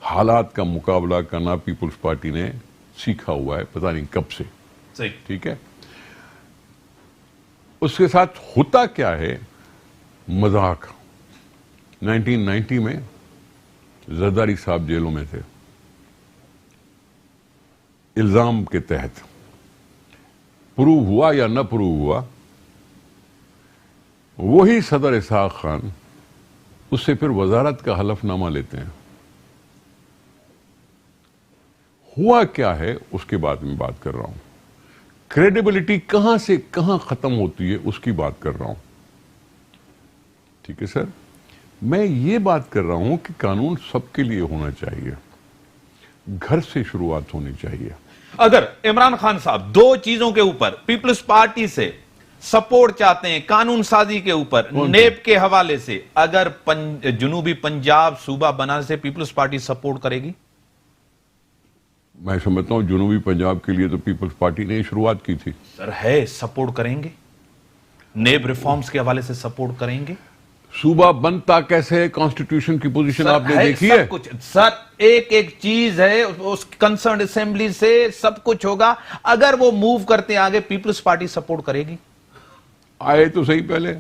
حالات کا مقابلہ کرنا پیپلز پارٹی نے سیکھا ہوا ہے, پتہ نہیں کب سے. صحیح. ٹھیک ہے. اس کے ساتھ ہوتا کیا ہے, مذاق. 1990 میں زرداری صاحب جیلوں میں تھے الزام کے تحت. پروو ہوا یا نہ پروو ہوا, وہی صدر اسحاق خان اس سے پھر وزارت کا حلف نامہ لیتے ہیں. ہوا کیا ہے اس کے بعد میں بات کر رہا ہوں. کریڈیبلٹی کہاں سے کہاں ختم ہوتی ہے اس کی بات کر رہا ہوں. ٹھیک ہے سر. میں یہ بات کر رہا ہوں کہ قانون سب کے لیے ہونا چاہیے, گھر سے شروعات ہونی چاہیے. اگر عمران خان صاحب دو چیزوں کے اوپر پیپلز پارٹی سے سپورٹ چاہتے ہیں, قانون سازی کے اوپر, نیب کے حوالے سے, اگر جنوبی پنجاب صوبہ بنانے سے پیپلز پارٹی سپورٹ کرے گی؟ میں سمجھتا ہوں جنوبی پنجاب کے لیے تو پیپلز پارٹی نے شروعات کی تھی. سر ہے, سپورٹ کریں گے؟ نیب ریفارمز کے حوالے سے سپورٹ کریں گے؟ صوبہ بنتا کیسے ہے, کانسٹیٹیوشن کی پوزیشن آپ نے دیکھی ہے؟ سب کچھ سر, ایک ایک چیز ہے, اس کنسرنڈ اسمبلی سے سب کچھ ہوگا. اگر وہ موو کرتے آگے پیپلز پارٹی سپورٹ کرے گی؟ آئے تو صحیح پہلے.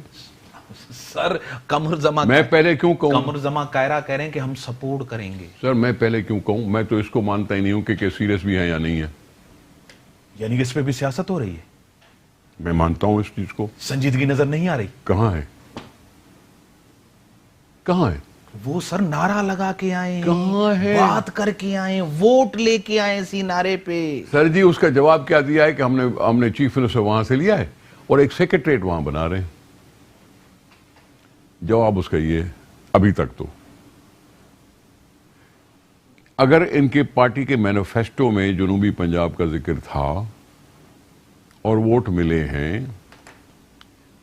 سر قمر زمان, میں پہلے کیوں کہوں, قمر زمان کائرہ کہہ رہے ہیں کہ ہم سپورٹ کریں گے. سر میں پہلے کیوں کہوں, میں تو اس کو مانتا ہی نہیں ہوں کہ سیریس بھی ہے یا نہیں ہے. یعنی کہ اس پہ بھی سیاست ہو رہی ہے؟ میں مانتا ہوں اس چیز کو. سنجیدگی نظر نہیں آ رہی. کہاں ہے, کہاں ہے وہ سر نعرہ لگا کے آئے, کہاں ہے, بات کر کے آئے, ووٹ لے کے آئے اسی نعرے پہ. سر جی اس کا جواب کیا دیا ہے کہ ہم نے چیف منسٹر وہاں سے لیا ہے اور ایک سیکریٹریٹ وہاں بنا رہے ہیں. جواب اس کا یہ ہے ابھی تک. تو اگر ان کے پارٹی کے مینیفیسٹو میں جنوبی پنجاب کا ذکر تھا اور ووٹ ملے ہیں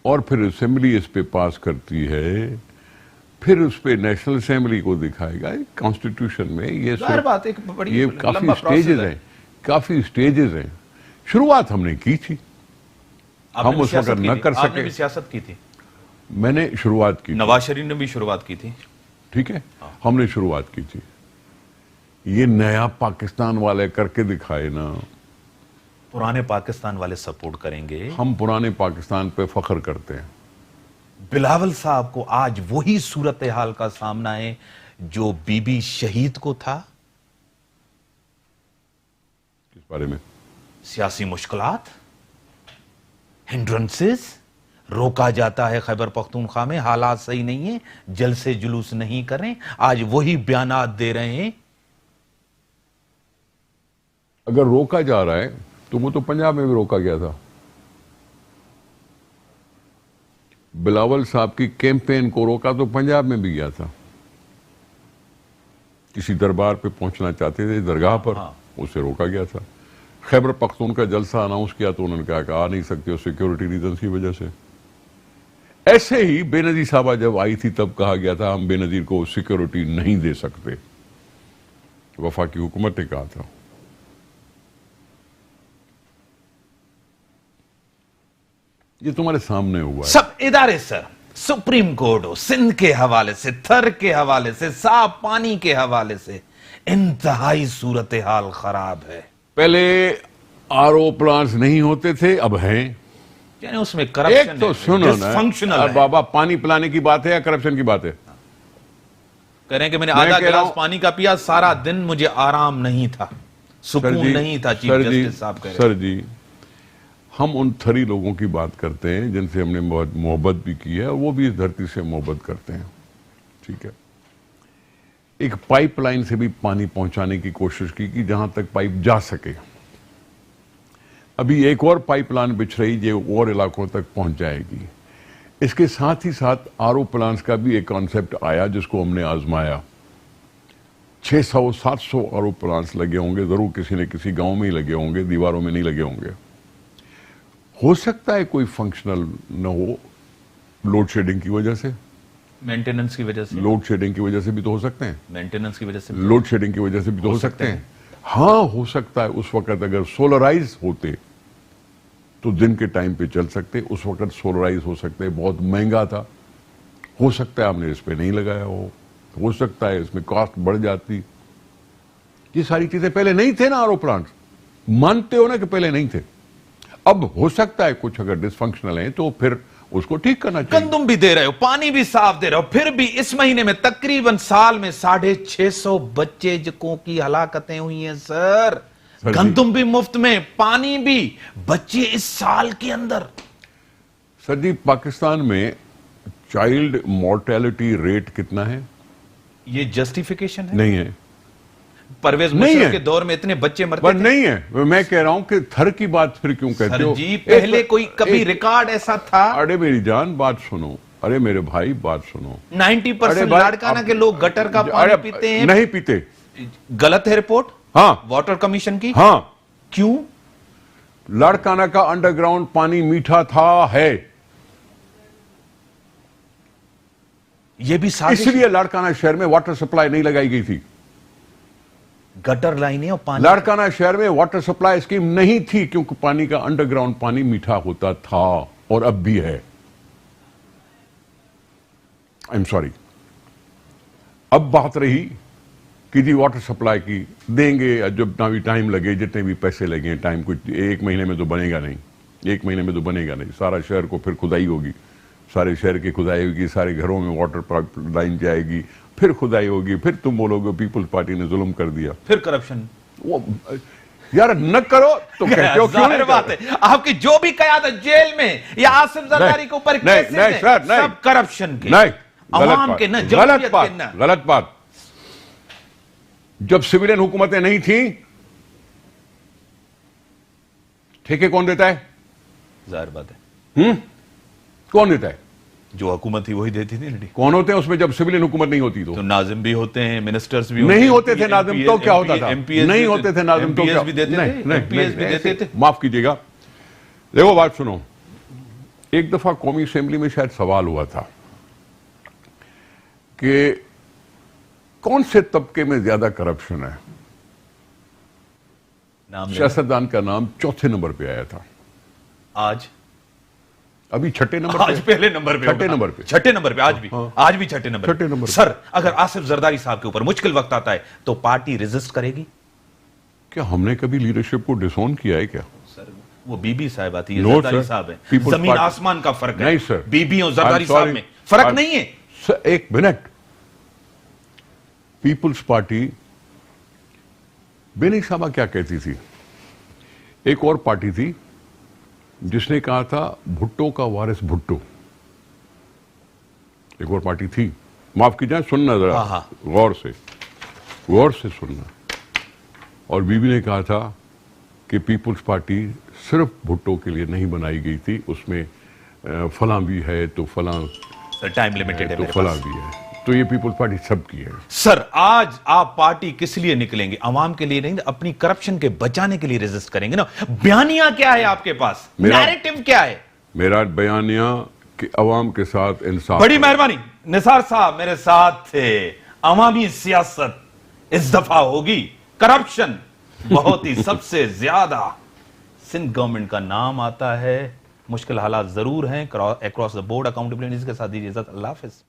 اور پھر اسمبلی اس پہ پاس کرتی ہے, پھر اس پہ نیشنل اسمبلی کو دکھائے گا. کانسٹیٹیوشن میں یہ کافی سٹیجز ہیں, کافی سٹیجز ہیں. شروعات ہم نے کی تھی, ہم اس وقت نہ کر آپ نے سکے. بھی سیاست کی تھی, میں نے شروعات کی, نواز شریف نے بھی شروعات کی تھی. ٹھیک ہے, ہم نے شروعات کی تھی. یہ نیا پاکستان والے کر کے دکھائے نا. پرانے پاکستان والے سپورٹ کریں گے. ہم پرانے پاکستان پہ فخر کرتے ہیں. بلاول صاحب کو آج وہی صورتحال کا سامنا ہے جو بی بی شہید کو تھا. کس بارے میں؟ سیاسی مشکلات, ہنڈرنسز, روکا جاتا ہے خیبر پختونخوا میں, حالات صحیح نہیں ہیں, جلسے جلوس نہیں کریں. آج وہی بیانات دے رہے ہیں. اگر روکا جا رہا ہے تو وہ تو پنجاب میں بھی روکا گیا تھا. بلاول صاحب کی کیمپین کو روکا تو پنجاب میں بھی گیا تھا. کسی دربار پہ پہنچنا چاہتے تھے, درگاہ پر, اسے روکا گیا تھا. خیبر پختون کا جلسہ اناؤنس کیا تو انہوں نے کہا کہ آ نہیں سکتے سیکیورٹی ریزنز کی وجہ سے. ایسے ہی بے نظیر صاحبہ جب آئی تھی تب کہا گیا تھا ہم بے نظیر کو سیکیورٹی نہیں دے سکتے, وفاقی حکومت نے کہا تھا. یہ تمہارے سامنے ہوا ہے. سب ادارے سر, سپریم کورٹ ہو, سندھ کے حوالے سے, تھر کے حوالے سے, صاف پانی کے حوالے سے, انتہائی صورتحال خراب ہے. پہلے آر او پلانٹس نہیں ہوتے تھے, اب ہیں. یعنی اس میں ایک کرپشن تو سنو نا بابا, پانی پلانے کی بات ہے یا کرپشن کی بات ہے؟ کہہ رہے ہیں کہ میں نے آدھا گلاس پانی کا پیا, سارا دن مجھے آرام نہیں تھا, سکون نہیں تھا. چیف جسٹس صاحب کہہ رہے ہیں. سر جی, ہم ان تھری لوگوں کی بات کرتے ہیں جن سے ہم نے بہت محبت بھی کی ہے اور وہ بھی اس دھرتی سے محبت کرتے ہیں. ٹھیک ہے, ایک پائپ لائن سے بھی پانی پہنچانے کی کوشش کی کہ جہاں تک پائپ جا سکے. ابھی ایک اور پائپ لائن بچھ رہی جو اور علاقوں تک پہنچ جائے گی. اس کے ساتھ ہی ساتھ آر او پلانٹس کا بھی ایک کانسیپٹ آیا جس کو ہم نے آزمایا. 600-700 آر او پلانٹس لگے ہوں گے, ضرور کسی نہ کسی گاؤں میں ہی لگے ہوں گے, دیواروں میں نہیں لگے ہوں گے. ہو سکتا ہے کوئی فنکشنل نہ ہو, لوڈ شیڈنگ کی وجہ سے, مینٹیننس کی وجہ سے. لوڈ شیڈنگ کی وجہ سے بھی تو ہو سکتے ہیں. مینٹیننس کی وجہ سے, لوڈ شیڈنگ کی وجہ سے بھی تو ہو سکتے ہیں. ہاں ہو سکتا ہے اس وقت اگر سولرائز ہوتے تو دن کے ٹائم پہ چل سکتے. اس وقت سولرائز ہو سکتے, بہت مہنگا تھا. ہو سکتا ہے آپ نے اس پہ نہیں لگایا ہو سکتا ہے اس میں کاسٹ بڑھ جاتی. یہ ساری چیزیں پہلے نہیں تھے نا آر او پلانٹس, مانتے ہو نا کہ پہلے نہیں تھے. اب ہو سکتا ہے کچھ اگر ڈس فنکشنل ہیں تو پھر اس کو ٹھیک کرنا چاہیے. گندم بھی دے رہے ہو, پانی بھی صاف دے رہے ہو, پھر بھی اس مہینے میں تقریباً سال میں 650 بچے جکوں کی ہلاکتیں ہوئی ہیں سر. گندم بھی مفت میں, پانی بھی, بچے اس سال کے اندر. سر جی پاکستان میں چائلڈ مورٹیلٹی ریٹ کتنا ہے؟ یہ جسٹیفیکیشن ہے نہیں ہے. پرویز نہیں مشرف ہے۔ کے دور میں اتنے بچے مرتے پر تھے؟ نہیں ہے، میں کہہ رہا ہوں کہ تھر کی بات پھر کیوں کہتے سر ہو؟ جی پہلے کوئی کبھی ریکارڈ ایسا تھا؟ ارے میری جان بات سنو، ارے میرے بھائی بات سنو، 90% بھائی، لاڑکانہ کے لوگ گٹر کا ارے پانی پیتے ہیں۔ نہیں پیتے، غلط ہے رپورٹ ہاں واٹر کمیشن کی؟ ہاں، کیوں؟ لاڑکانہ کا انڈر گراؤنڈ پانی میٹھا تھا ہے، یہ بھی اس سازش، لیے لاڑکانہ شہر میں واٹر سپلائی نہیں لگائی گئی تھی۔ گٹر لائنیں اور پانی لاڑکانہ شہر میں واٹر سپلائی اسکیم نہیں تھی کیونکہ پانی کا انڈر گراؤنڈ پانی میٹھا ہوتا تھا اور اب بھی ہے۔ I'm sorry۔ اب بات رہی کہ جی واٹر سپلائی کی دیں گے، جب نہ بھی ٹائم لگے، جتنے بھی پیسے لگیں، ٹائم کچھ 1 مہینے میں تو بنے گا نہیں، 1 مہینے میں تو بنے گا نہیں، سارا شہر کو پھر کھدائی ہوگی، سارے شہر کی کھدائی ہوگی، سارے گھروں میں واٹر پائپ لائن جائے گی، پھر کھدائی ہوگی، پھر تم بولو گے پیپلز پارٹی نے ظلم کر دیا۔ پھر کرپشن۔ وہ یار نہ کرو تو کہتے ہو کیوں ظاہر نہیں بات ہے آپ کی جو بھی قیادت جیل میں یا آصف زرداری کے اوپر کیسز ہیں سب کرپشن کے، نہیں، عوام کے، نہ غلط جمہوریت کے، بات، نہ غلط بات۔ جب سویلین حکومتیں نہیں تھیں ٹھیکے کون دیتا ہے؟ ظاہر بات ہے کون دیتا ہے؟ جو حکومت تھی وہی دیتی تھی نا۔ کون ہوتے ہیں اس میں جب سویلین حکومت نہیں ہوتی تو ناظم بھی ہوتے ہیں، منسٹرز بھی نہیں ہوتے تھے ناظم تو کیا ہوتا تھا؟ MPs نہیں ہوتے تھے ناظم تو کیا؟ بھی دیتے تھے، MPs بھی دیتے تھے۔ معاف کیجئے گا، دیکھو بات سنو، ایک دفعہ قومی اسمبلی میں شاید سوال ہوا تھا کہ کون سے طبقے میں زیادہ کرپشن ہے؟ نام سیاستدان کا نام 4تھے نمبر پہ آیا تھا، آج ابھی 6ٹھے نمبر پہ، آج پہلے نمبر پہ، 6ٹھے نمبر پہ، 6ٹھے نمبر پہ، آج بھی 6ٹھے نمبر چھٹے نمبر پہ۔ سر اگر آصف زرداری صاحب کے اوپر مشکل وقت آتا ہے تو پارٹی ریزسٹ کرے گی؟ کیا ہم نے کبھی لیڈرشپ کو ڈسون کیا ہے کیا؟ سر وہ بی بی صاحب آتی ہے، No, زرداری sir. صاحب ہے، People's زمین Party- آسمان کا فرق ہے۔ نہیں سر، بی بی اور زرداری I'm صاحب sorry. میں فرق نہیں ہے۔ سر ایک منٹ، پیپلز پارٹی بینی صاحبہ کیا کہتی تھی؟ ایک اور پارٹی تھی جس نے کہا تھا بھٹو کا وارث بھٹو، ایک اور پارٹی تھی، معاف کیجئے سننا ذرا غور سے سننا، اور بی بی نے کہا تھا کہ پیپلز پارٹی صرف بھٹو کے لیے نہیں بنائی گئی تھی، اس میں فلاں بھی ہے تو فلاں سر ٹائم لیمیٹڈ ہے تو میرے فلاں پاس۔ بھی ہے، تو یہ پیپلز پارٹی سب کی ہے۔ سر آج آپ پارٹی کس لیے نکلیں گے؟ عوام کے لیے نہیں، اپنی کرپشن کے بچانے کے لیے ریزسٹ کریں گے نا۔ بیانیہ کیا ہے آپ کے پاس؟ نیریٹو کیا ہے؟ میرا بیانیہ کہ عوام کے ساتھ انصاف۔ بڑی مہربانی، نثار صاحب میرے ساتھ تھے۔ عوامی سیاست اس دفعہ ہوگی کرپشن، بہت ہی سب سے زیادہ سندھ گورنمنٹ کا نام آتا ہے۔ مشکل حالات ضرور ہیں، اکراس دا بورڈ اکاؤنٹیبلٹی کے ساتھ دیجیے اجازت، اللہ حافظ۔